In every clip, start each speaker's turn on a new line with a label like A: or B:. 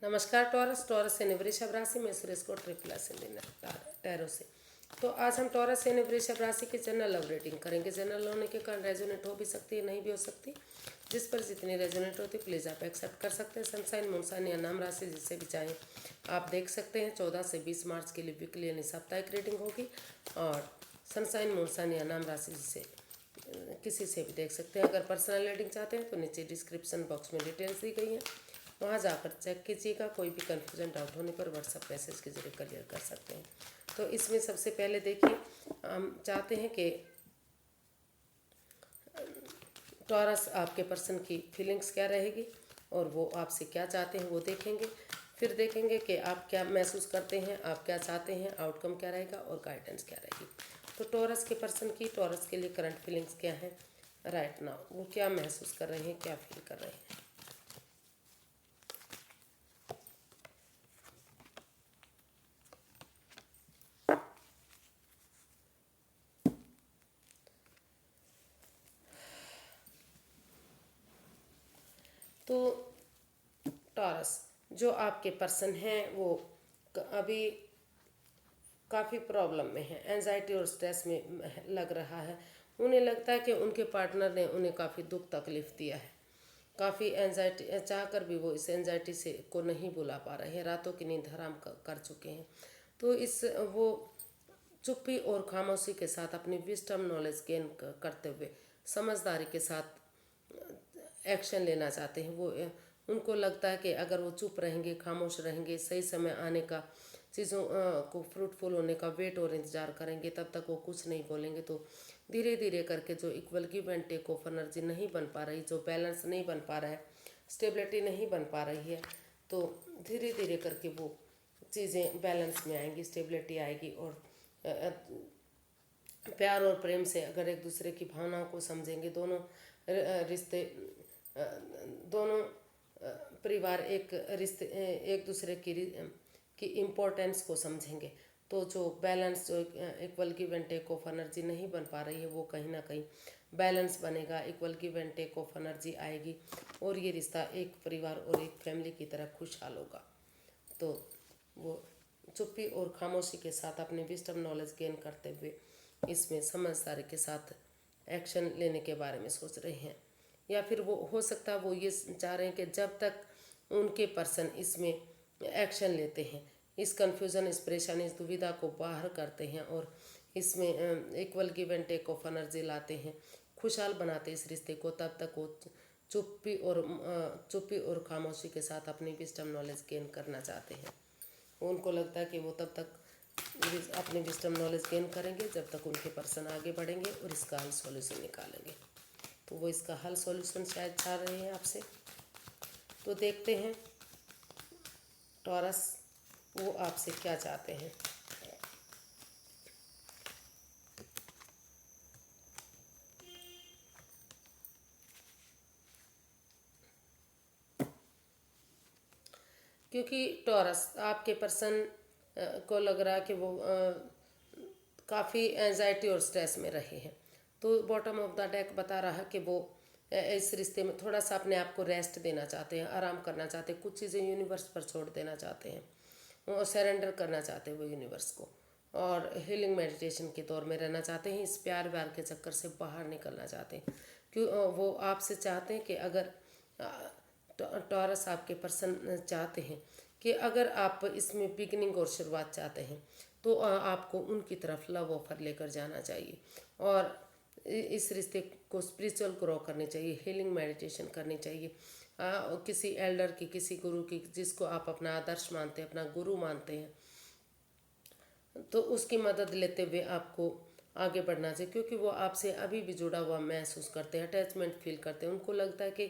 A: नमस्कार taurus taurus यानी वृषभ राशि में सुरेश को ट्रिपल असेंडेंट टैरो से। तो आज हम टॉरस यानी वृषभ राशि की जनरल लव रेटिंग करेंगे। जनरल होने के कारण रेजोनेट हो भी सकती है, नहीं भी हो सकती। जिस पर जितनी रेजोनेट होती है प्लीज़ आप एक्सेप्ट कर सकते हैं। सनसाइन मूनसाइन या नाम राशि जिससे भी चाहें आप देख सकते हैं। 14 से 20 मार्च के लिए वीकली यानी साप्ताहिक रेटिंग होगी और सनसाइन मूनसाइन या नाम राशि जिसे किसी से भी देख सकते हैं। अगर पर्सनल रेटिंग चाहते हैं तो नीचे डिस्क्रिप्शन बॉक्स में डिटेल्स दी गई हैं, वहाँ जाकर चेक कीजिएगा। कोई भी कन्फ्यूजन डाउट होने पर व्हाट्सएप मैसेज के जरिए क्लियर कर सकते हैं। तो इसमें सबसे पहले देखिए, हम चाहते हैं कि टॉरस आपके पर्सन की फीलिंग्स क्या रहेगी और वो आपसे क्या चाहते हैं वो देखेंगे। फिर देखेंगे कि आप क्या महसूस करते हैं, आप क्या चाहते हैं, आउटकम क्या रहेगा और गाइडेंस क्या रहेगी। तो टॉरस के पर्सन की टॉरस के लिए करंट फीलिंग्स क्या है राइट नाउ, वो क्या महसूस कर रहे हैं, क्या फील कर रहे हैं। तो टॉरस जो आपके पर्सन हैं वो अभी काफ़ी प्रॉब्लम में है, एंजाइटी और स्ट्रेस में लग रहा है। उन्हें लगता है कि उनके पार्टनर ने उन्हें काफ़ी दुख तकलीफ़ दिया है। काफ़ी एंजाइटी चाह कर भी वो इस एंजाइटी से को नहीं बुला पा रहे हैं। रातों की नींद हराम कर चुके हैं। तो इस वो चुप्पी और खामोशी के साथ अपनी विस्डम नॉलेज गेन करते हुए समझदारी के साथ एक्शन लेना चाहते हैं। वो उनको लगता है कि अगर वो चुप रहेंगे, खामोश रहेंगे, सही समय आने का, चीज़ों को फ्रूटफुल होने का वेट और इंतज़ार करेंगे, तब तक वो कुछ नहीं बोलेंगे। तो धीरे धीरे करके जो equal give and take of energy नहीं बन पा रही, जो बैलेंस नहीं बन पा रहा है, स्टेबिलिटी नहीं बन पा रही है, तो धीरे धीरे करके वो चीज़ें बैलेंस में आएंगी, स्टेबिलिटी आएगी। और प्यार और प्रेम से अगर एक दूसरे की भावनाओं को समझेंगे, दोनों रिश्ते दोनों परिवार एक रिश्ते एक दूसरे की इम्पोर्टेंस को समझेंगे, तो जो बैलेंस जो equal give and take of energy नहीं बन पा रही है वो कहीं ना कहीं बैलेंस बनेगा, equal give and take of energy आएगी और ये रिश्ता एक परिवार और एक फैमिली की तरह खुशहाल होगा। तो वो चुप्पी और खामोशी के साथ अपने विस्डम नॉलेज गेन करते हुए इसमें समझदारी के साथ एक्शन लेने के बारे में सोच रहे हैं। या फिर वो हो सकता है वो ये चाह रहे हैं कि जब तक उनके पर्सन इसमें एक्शन लेते हैं, इस कन्फ्यूज़न, इस परेशानी, इस दुविधा को बाहर करते हैं और इसमें equal give and take of energy लाते हैं, खुशहाल बनाते हैं इस रिश्ते को, तब तक वो चुप्पी और खामोशी के साथ अपनी विस्डम नॉलेज गेन करना चाहते हैं। उनको लगता है कि वो तब तक अपनी विस्डम नॉलेज गेन करेंगे जब तक उनके पर्सन आगे बढ़ेंगे और इसका हल सॉल्यूशन निकालेंगे। तो वो इसका हल सॉल्यूशन शायद चाह रहे हैं आपसे। तो देखते हैं टॉरस वो आपसे क्या चाहते हैं। क्योंकि टॉरस आपके पर्सन को लग रहा है कि वो काफ़ी एंजाइटी और स्ट्रेस में रहे हैं। तो बॉटम ऑफ द डेक बता रहा है कि वो इस रिश्ते में थोड़ा सा अपने आप को रेस्ट देना चाहते हैं, आराम करना चाहते हैं, कुछ चीज़ें यूनिवर्स पर छोड़ देना चाहते हैं और सरेंडर करना चाहते हैं वो यूनिवर्स को, और हीलिंग मेडिटेशन के दौर में रहना चाहते हैं। इस प्यार व्यार के चक्कर से बाहर निकलना चाहते हैं। क्यों वो आपसे चाहते हैं कि अगर टॉरस आपके पर्सन चाहते हैं कि अगर आप इसमें बिगनिंग और शुरुआत चाहते हैं तो आपको उनकी तरफ लव ऑफर लेकर जाना चाहिए और इस रिश्ते को स्पिरिचुअल ग्रो करनी चाहिए, हीलिंग मेडिटेशन करनी चाहिए। किसी एल्डर की, किसी गुरु की, जिसको आप अपना आदर्श मानते हैं, अपना गुरु मानते हैं, तो उसकी मदद लेते हुए आपको आगे बढ़ना चाहिए। क्योंकि वो आपसे अभी भी जुड़ा हुआ महसूस करते हैं, अटैचमेंट फील करते हैं। उनको लगता है कि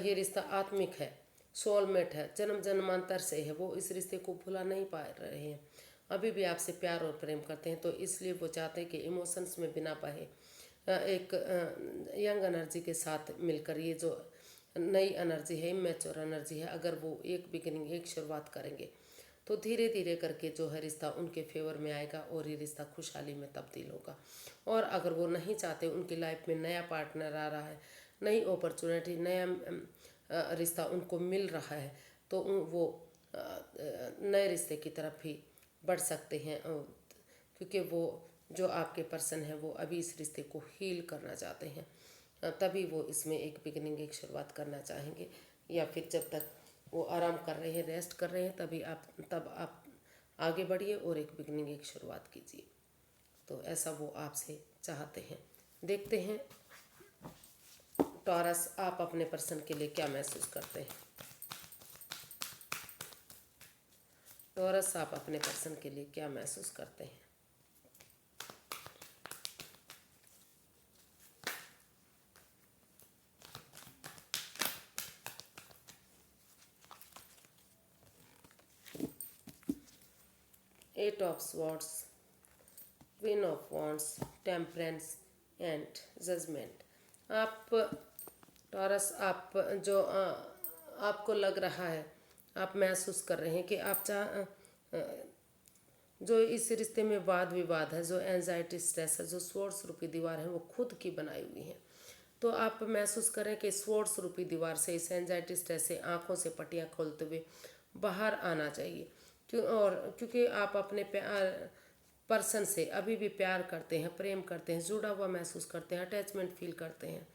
A: ये रिश्ता आत्मिक है, सोलमेट है, जन्म जन्मांतर से है। वो इस रिश्ते को भुला नहीं पा रहे हैं, अभी भी आपसे प्यार और प्रेम करते हैं। तो इसलिए वो चाहते हैं कि इमोशंस में बिना बहे एक यंग एनर्जी के साथ मिलकर, ये जो नई एनर्जी है, इमेच्योर एनर्जी है, अगर वो एक बिगिनिंग, एक शुरुआत करेंगे तो धीरे धीरे करके जो है रिश्ता उनके फेवर में आएगा और ये रिश्ता खुशहाली में तब्दील होगा। और अगर वो नहीं चाहते, उनकी लाइफ में नया पार्टनर आ रहा है, नई अपॉर्चुनिटी, नया रिश्ता उनको मिल रहा है, तो वो नए रिश्ते की तरफ भी बढ़ सकते हैं, क्योंकि वो जो आपके पर्सन है वो अभी इस रिश्ते को हील करना चाहते हैं, तभी वो इसमें एक बिगिनिंग, एक शुरुआत करना चाहेंगे। या फिर जब तक वो आराम कर रहे हैं, रेस्ट कर रहे हैं, तब आप आगे बढ़िए और एक बिगिनिंग, एक शुरुआत कीजिए। तो ऐसा वो आपसे चाहते हैं। देखते हैं टॉरस, आप अपने पर्सन के लिए क्या महसूस करते हैं। टॉरस, आप अपने पर्सन के लिए क्या महसूस करते हैं। Eight of swords, queen of wands, temperance and judgement. आप टॉरस, आप जो आपको लग रहा है, आप महसूस कर रहे हैं कि आप जो इस रिश्ते में वाद विवाद है, जो एंजाइटी स्ट्रेस है, जो स्वॉर्ड्स रूपी दीवार है, वो खुद की बनाई हुई है। तो आप महसूस करें कि स्वॉर्ड्स रूपी दीवार से, इस एंजाइटी स्ट्रेस से आंखों से पट्टियाँ खोलते हुए बाहर आना चाहिए। क्योंकि आप अपने प्यार पर्सन से अभी भी प्यार करते हैं, प्रेम करते हैं, जुड़ा हुआ महसूस करते हैं, अटैचमेंट फील करते हैं।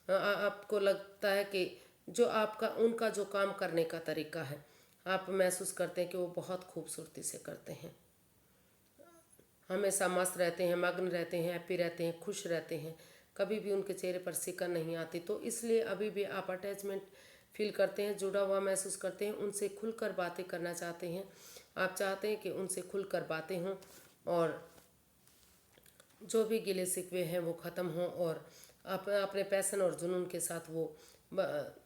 A: आपको लगता है कि जो आपका उनका जो काम करने का तरीका है, आप महसूस करते हैं कि वो बहुत खूबसूरती से करते हैं, हमेशा मस्त रहते हैं, मग्न रहते हैं, हैप्पी रहते हैं, खुश रहते हैं, कभी भी उनके चेहरे पर सिकन नहीं आती। तो इसलिए अभी भी आप अटैचमेंट फील करते हैं, जुड़ा हुआ महसूस करते हैं, उनसे खुलकर बातें करना चाहते हैं। आप चाहते हैं कि उनसे खुलकर बातें हों और जो भी गिले शिकवे हैं वो ख़त्म हों, और अपने पैशन और जुनून के साथ वो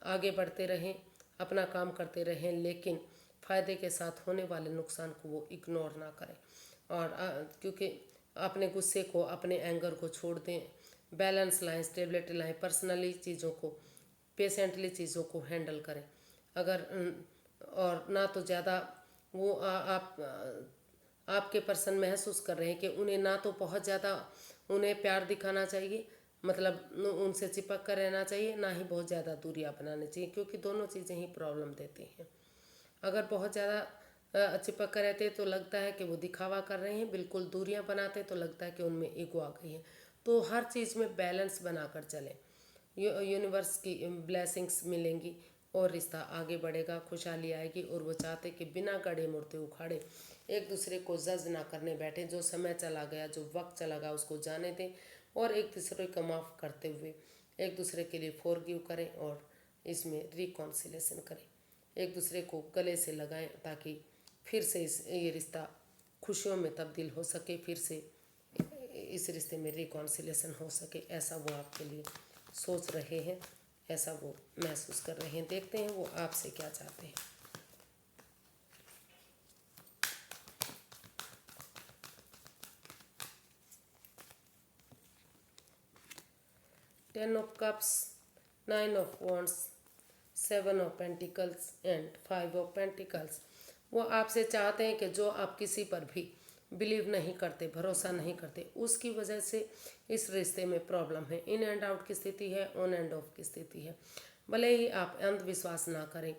A: आगे बढ़ते रहें, अपना काम करते रहें, लेकिन फ़ायदे के साथ होने वाले नुकसान को वो इग्नोर ना करें। और क्योंकि अपने गुस्से को, अपने एंगर को छोड़ दें, बैलेंस लाएं, स्टेबिलिटी लाएं, पर्सनली चीज़ों को, पेशेंटली चीज़ों को हैंडल करें। अगर और ना तो ज़्यादा वो आपके पर्सन महसूस कर रहे हैं कि उन्हें ना तो बहुत ज़्यादा उन्हें प्यार दिखाना चाहिए, मतलब उनसे चिपक कर रहना चाहिए, ना ही बहुत ज़्यादा दूरियां बनानी चाहिए, क्योंकि दोनों चीज़ें ही प्रॉब्लम देती हैं। अगर बहुत ज़्यादा चिपक कर रहते तो लगता है कि वो दिखावा कर रहे हैं, बिल्कुल दूरियां बनाते तो लगता है कि उनमें ईगो आ गई है। तो हर चीज़ में बैलेंस बनाकर चलें, यूनिवर्स की ब्लेसिंग्स मिलेंगी और रिश्ता आगे बढ़ेगा, खुशहाली आएगी। और वो चाहते कि बिना गड़े मुड़ते उखाड़े एक दूसरे को जज ना करने बैठे। जो समय चला गया, जो वक्त चला गया, उसको जाने दें और एक दूसरे को माफ़ करते हुए एक दूसरे के लिए फॉरगिव करें और इसमें रिकॉन्सिलेशन करें, एक दूसरे को गले से लगाएं, ताकि फिर से ये रिश्ता खुशियों में तब्दील हो सके, फिर से इस रिश्ते में रिकॉन्सिलेशन हो सके। ऐसा वो आपके लिए सोच रहे हैं, ऐसा वो महसूस कर रहे हैं। देखते हैं वो आपसे क्या चाहते हैं। Ten of cups, nine of wands, seven of pentacles and five of pentacles. वो आपसे चाहते हैं कि जो आप किसी पर भी बिलीव नहीं करते, भरोसा नहीं करते, उसकी वजह से इस रिश्ते में प्रॉब्लम है। इन एंड आउट की स्थिति है, ऑन एंड ऑफ की स्थिति है। भले ही आप अंधविश्वास ना करें,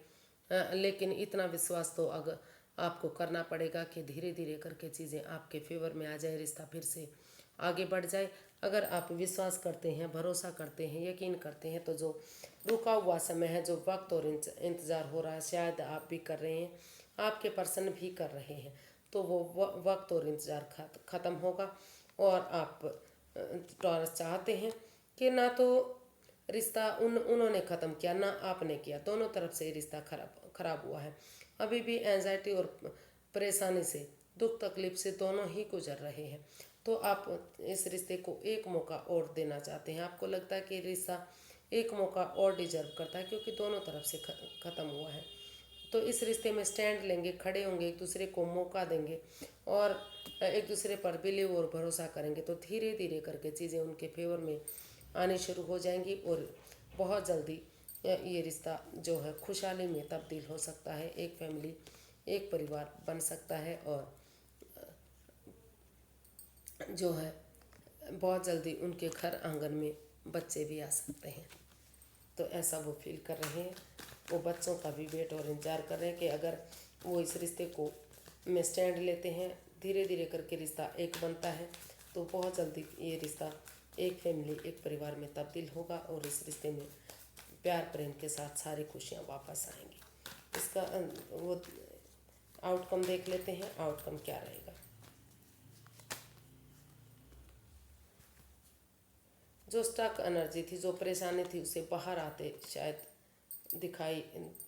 A: लेकिन इतना विश्वास तो अगर आपको करना पड़ेगा कि धीरे धीरे करके चीज़ें आपके फेवर में आ जाए, रिश्ता फिर से आगे बढ़ जाए। अगर आप विश्वास करते हैं, भरोसा करते हैं, यकीन करते हैं, तो जो रुका हुआ समय है, जो वक्त और इंतज़ार हो रहा है, शायद आप भी कर रहे हैं, आपके पर्सन भी कर रहे हैं, तो वो वक्त और इंतज़ार ख़त्म होगा। और आप टॉरस चाहते हैं कि ना तो रिश्ता उन्होंने ख़त्म किया, ना आपने किया, दोनों तरफ से रिश्ता खराब हुआ है। अभी भी एंजाइटी और परेशानी से, दुख तकलीफ से दोनों ही गुजर रहे हैं। तो आप इस रिश्ते को एक मौका और देना चाहते हैं। आपको लगता है कि रिश्ता एक मौका और डिजर्व करता है, क्योंकि दोनों तरफ से ख़त्म हुआ है। तो इस रिश्ते में स्टैंड लेंगे, खड़े होंगे, एक दूसरे को मौका देंगे और एक दूसरे पर बिलीव और भरोसा करेंगे, तो धीरे धीरे करके चीज़ें उनके फेवर में आनी शुरू हो जाएंगी और बहुत जल्दी ये रिश्ता जो है खुशहाली में तब्दील हो सकता है। एक फैमिली, एक परिवार बन सकता है और जो है बहुत जल्दी उनके घर आंगन में बच्चे भी आ सकते हैं। तो ऐसा वो फील कर रहे हैं। वो बच्चों का भी वेट और इंतजार कर रहे हैं कि अगर वो इस रिश्ते को में स्टैंड लेते हैं, धीरे धीरे करके रिश्ता एक बनता है, तो बहुत जल्दी ये रिश्ता एक फैमिली, एक परिवार में तब्दील होगा और इस रिश्ते में प्यार प्रेम के साथ सारी खुशियाँ वापस आएंगी। इसका वो आउटकम देख लेते हैं, आउटकम क्या रहेगा। जो स्टक एनर्जी थी, जो परेशानी थी, उसे बाहर आते शायद दिखाई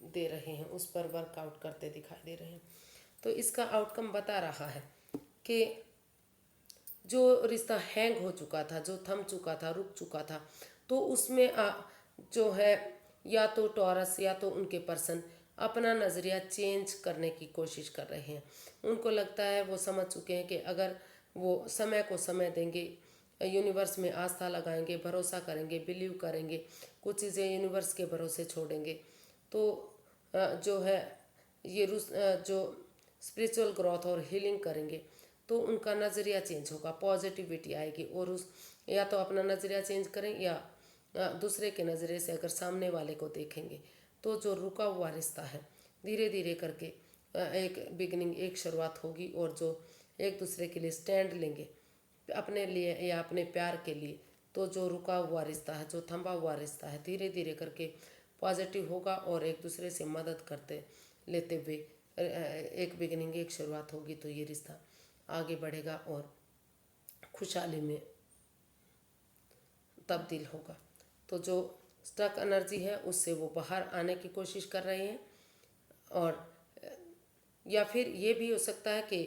A: दे रहे हैं, उस पर वर्कआउट करते दिखाई दे रहे हैं। तो इसका आउटकम बता रहा है कि जो रिश्ता हैंग हो चुका था, जो थम चुका था, रुक चुका था, तो उसमें जो है या तो टॉरस या तो उनके पर्सन अपना नज़रिया चेंज करने की कोशिश कर रहे हैं। उनको लगता है, वो समझ चुके हैं कि अगर वो समय को समय देंगे, यूनिवर्स में आस्था लगाएंगे, भरोसा करेंगे, बिलीव करेंगे, कुछ चीज़ें यूनिवर्स के भरोसे छोड़ेंगे, तो जो है ये जो स्पिरिचुअल ग्रोथ और हीलिंग करेंगे, तो उनका नज़रिया चेंज होगा, पॉजिटिविटी आएगी। और उस या तो अपना नज़रिया चेंज करें या दूसरे के नज़रिए से अगर सामने वाले को देखेंगे, तो जो रुका हुआ रिश्ता है धीरे धीरे करके एक बिगनिंग, एक शुरुआत होगी। और जो एक दूसरे के लिए स्टैंड लेंगे अपने लिए या अपने प्यार के लिए, तो जो रुका हुआ रिश्ता है, जो थमा हुआ रिश्ता है, धीरे धीरे करके पॉजिटिव होगा और एक दूसरे से मदद करते लेते हुए एक बिगिनिंग, एक शुरुआत होगी। तो ये रिश्ता आगे बढ़ेगा और खुशहाली में तब्दील होगा। तो जो स्टक एनर्जी है उससे वो बाहर आने की कोशिश कर रहे हैं। और या फिर ये भी हो सकता है कि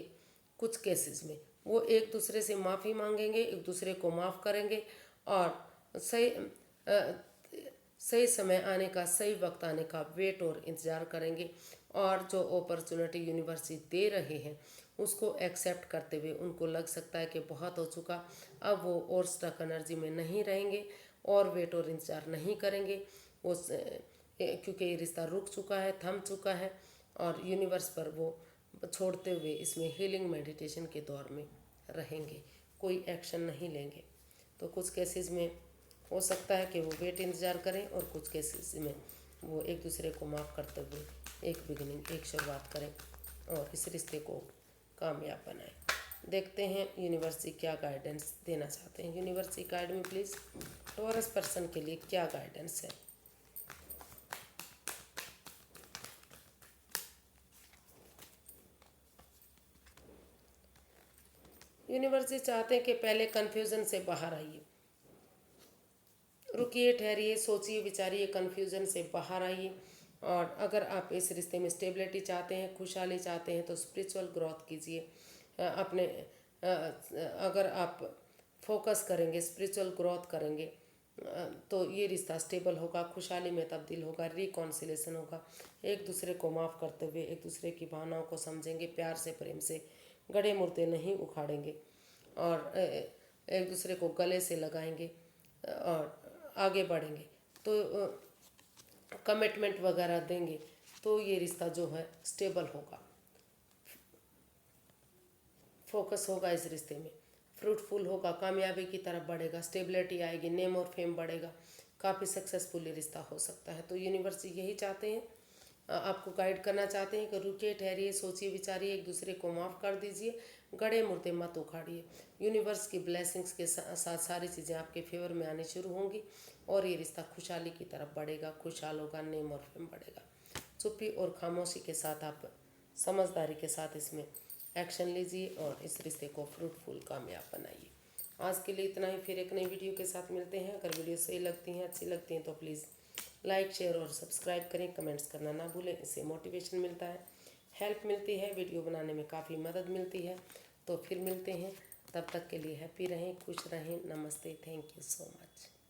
A: कुछ केसेस में वो एक दूसरे से माफ़ी मांगेंगे, एक दूसरे को माफ़ करेंगे और सही सही समय आने का, सही वक्त आने का वेट और इंतज़ार करेंगे। और जो अपॉर्चुनिटी यूनिवर्स दे रहे हैं उसको एक्सेप्ट करते हुए उनको लग सकता है कि बहुत हो चुका, अब वो और स्टक एनर्जी में नहीं रहेंगे और वेट और इंतज़ार नहीं करेंगे। क्योंकि ये रिश्ता रुक चुका है, थम चुका है और यूनिवर्स पर वो छोड़ते हुए इसमें हीलिंग मेडिटेशन के दौर में रहेंगे, कोई एक्शन नहीं लेंगे। तो कुछ केसेस में हो सकता है कि वो वेट इंतज़ार करें और कुछ केसेस में वो एक दूसरे को माफ़ करते हुए एक बिगिनिंग, एक शुरुआत करें और इस रिश्ते को कामयाब बनाएं। देखते हैं यूनिवर्स क्या गाइडेंस देना चाहते हैं। यूनिवर्स गाइड में प्लीज़ टॉरस पर्सन के लिए क्या गाइडेंस है। यूनिवर्स चाहते हैं कि पहले कन्फ्यूज़न से बाहर आइए, रुकिए, ठहरिए, सोचिए, विचारिए, कन्फ्यूज़न से बाहर आइए। और अगर आप इस रिश्ते में स्टेबिलिटी चाहते हैं, खुशहाली चाहते हैं, तो स्पिरिचुअल ग्रोथ कीजिए। अपने अगर आप फोकस करेंगे, स्पिरिचुअल ग्रोथ करेंगे, तो ये रिश्ता स्टेबल होगा, खुशहाली में तब्दील होगा, रिकॉन्सिलेशन होगा। एक दूसरे को माफ़ करते हुए एक दूसरे की भावनाओं को समझेंगे, प्यार से, प्रेम से, गड़े मुर्दे नहीं उखाड़ेंगे और एक दूसरे को गले से लगाएंगे और आगे बढ़ेंगे। तो कमिटमेंट वगैरह देंगे, तो ये रिश्ता जो है स्टेबल होगा, फोकस होगा इस रिश्ते में, फ्रूटफुल होगा, कामयाबी की तरफ बढ़ेगा, स्टेबिलिटी आएगी, नेम और फेम बढ़ेगा, काफ़ी सक्सेसफुल रिश्ता हो सकता है। तो यूनिवर्स यही चाहते हैं, आपको गाइड करना चाहते हैं कि रुकिए, ठहरिए, सोचिए, विचारिए, एक दूसरे को माफ़ कर दीजिए, गड़े मुर्दे मत उखाड़िए। यूनिवर्स की ब्लेसिंग्स के साथ सारी चीज़ें आपके फेवर में आनी शुरू होंगी और ये रिश्ता खुशहाली की तरफ बढ़ेगा, खुशहाल होगा, नेम और फेम बढ़ेगा। चुप्पी और खामोशी के साथ आप समझदारी के साथ इसमें एक्शन लीजिए और इस रिश्ते को फ्रूटफुल, कामयाब बनाइए। आज के लिए इतना ही, फिर एक नई वीडियो के साथ मिलते हैं। अगर वीडियो सही लगती हैं, अच्छी लगती हैं, तो प्लीज़ लाइक, शेयर और सब्सक्राइब करें, कमेंट्स करना ना भूलें। इससे मोटिवेशन मिलता है, हेल्प मिलती है, वीडियो बनाने में काफ़ी मदद मिलती है। तो फिर मिलते हैं, तब तक के लिए हैप्पी रहें, खुश रहें। नमस्ते, थैंक यू सो मच।